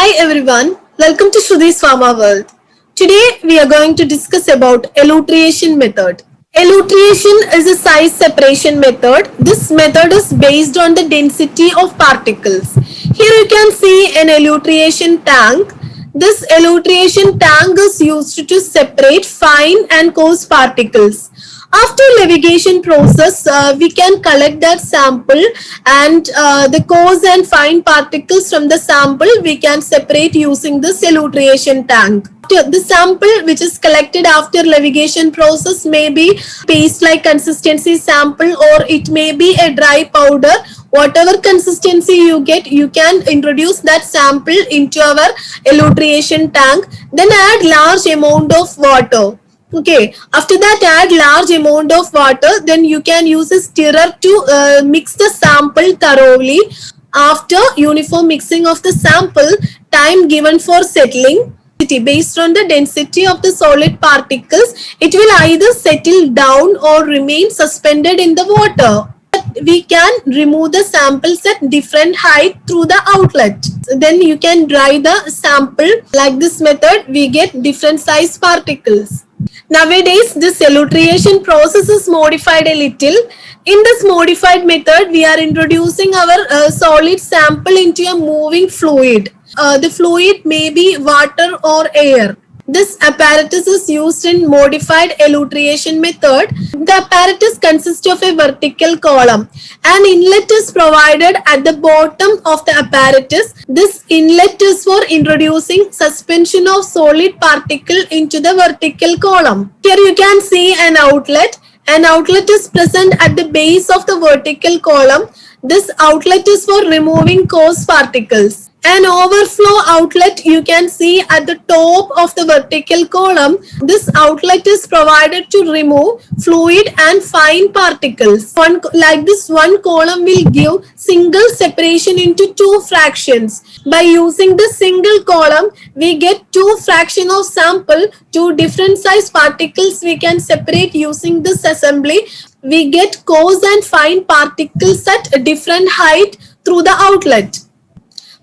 Hi everyone, welcome to Shrudi's Pharma World. Today we are going to discuss about elutriation method. Elutriation is a size separation method. This method is based on the density of particles. Here you can see an elutriation tank. This elutriation tank is used to separate fine and coarse particles. After levitation process, we can collect that sample and the coarse and fine particles from the sample we can separate using this elutriation tank. The sample which is collected after levitation process may be paste-like consistency sample or it may be a dry powder. Whatever consistency you get, you can introduce that sample into our elutriation tank. Then add large amount of water. Okay, after that add large amount of water, then you can use a stirrer to mix the sample thoroughly. After uniform mixing of the sample, time given for settling based on the density of the solid particles, it will either settle down or remain suspended in the water. We can remove the samples at different height through the outlet. Then you can dry the sample. Like this method, we get different size particles. Nowadays, this elutriation process is modified a little. In this modified method, we are introducing our solid sample into a moving fluid. The fluid may be water or air. This apparatus is used in modified elutriation method. The apparatus consists of a vertical column. An inlet is provided at the bottom of the apparatus. This inlet is for introducing suspension of solid particle into the vertical column. Here you can see an outlet. An outlet is present at the base of the vertical column. This outlet is for removing coarse particles. An overflow outlet you can see at the top of the vertical column. This outlet is provided to remove fluid and fine particles. Like this, one column will give single separation into two fractions. By using the single column, we get two fraction of sample, two different size particles we can separate using this assembly. We get coarse and fine particles at a different height through the outlet.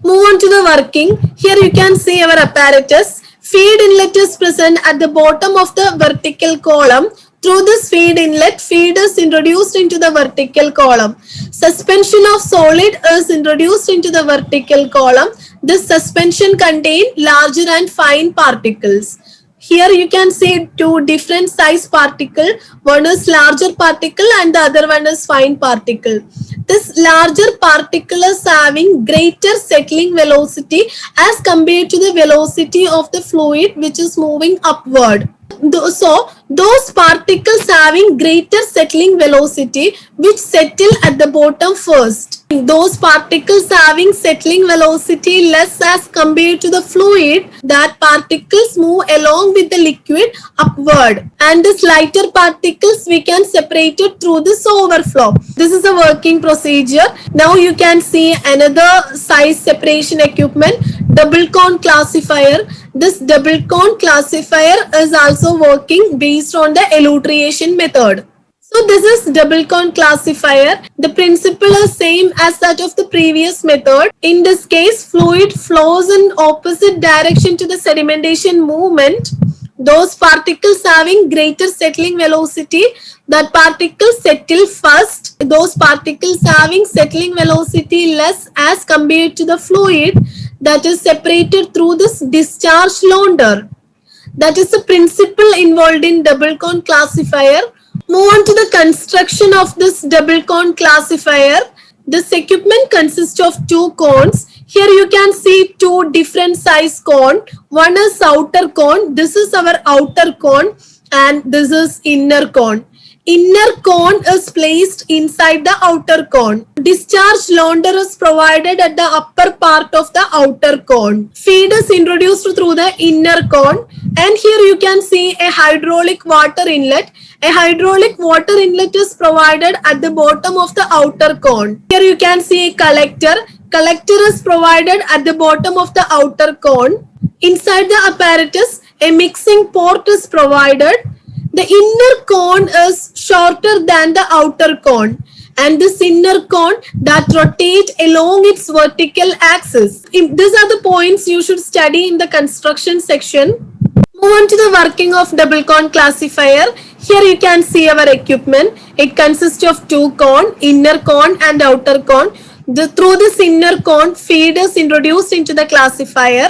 Move on to the working. Here you can see our apparatus. Feed inlet is present at the bottom of the vertical column. Through this feed inlet, feed is introduced into the vertical column. Suspension of solid is introduced into the vertical column. This suspension contains larger and fine particles. Here you can see two different size particle. One is larger particle and the other one is fine particle. This larger particle is having greater settling velocity as compared to the velocity of the fluid which is moving upward. So, those particles having greater settling velocity which settle at the bottom first. Those particles having settling velocity less as compared to the fluid, that particles move along with the liquid upward. And these lighter particles we can separate it through this overflow. This is a working procedure. Now you can see another size separation equipment, double cone classifier. This double cone classifier is also working based on the elutriation method. So this is double cone classifier. The principle is same as that of the previous method. In this case, fluid flows in opposite direction to the sedimentation movement. Those particles having greater settling velocity, that particles settle first. Those particles having settling velocity less as compared to the fluid, that is separated through this discharge launder. That is the principle involved in double cone classifier. Move on to the construction of this double cone classifier. This equipment consists of two cones. Here you can see two different size cone. One is outer cone. This is our outer cone and this is inner cone. Inner cone is placed inside the outer cone. Discharge launder is provided at the upper part of the outer cone. Feed is introduced through the inner cone and here you can see a hydraulic water inlet. A hydraulic water inlet is provided at the bottom of the outer cone. Here you can see a collector. Collector is provided at the bottom of the outer cone. Inside the apparatus, a mixing port is provided. The inner cone is shorter than the outer cone and this inner cone that rotate along its vertical axis. These are the points you should study in the construction section. Move on to the working of double cone classifier. Here you can see our equipment. It consists of two cone, inner cone and outer cone. Through this inner cone, feed is introduced into the classifier.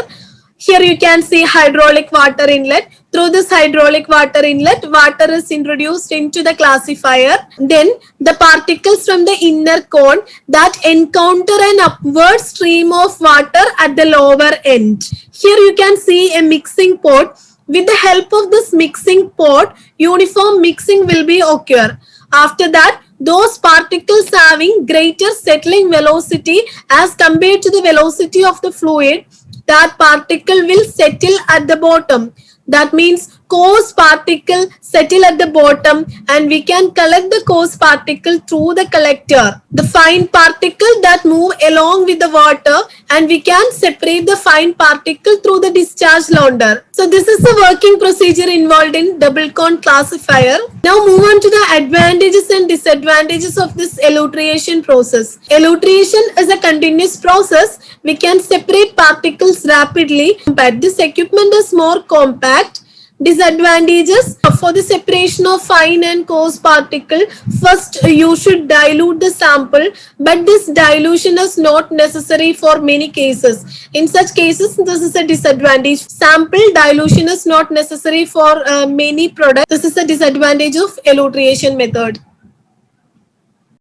Here you can see hydraulic water inlet. Through this hydraulic water inlet, water is introduced into the classifier. Then the particles from the inner cone that encounter an upward stream of water at the lower end. Here you can see a mixing pot. With the help of this mixing pot, uniform mixing will be occur. After that, those particles having greater settling velocity as compared to the velocity of the fluid, that particle will settle at the bottom. That means coarse particle settle at the bottom and we can collect the coarse particle through the collector. The fine particle that move along with the water and we can separate the fine particle through the discharge launder. So this is the working procedure involved in double cone classifier. Now move on to the advantages and disadvantages of this elutriation process. Elutriation is a continuous process. We can separate particles rapidly, but this equipment is more compact. Disadvantages for the separation of fine and coarse particle. First, you should dilute the sample, but this dilution is not necessary for many cases. In such cases, this is a disadvantage. Sample dilution is not necessary for many products. This is a disadvantage of elutriation method.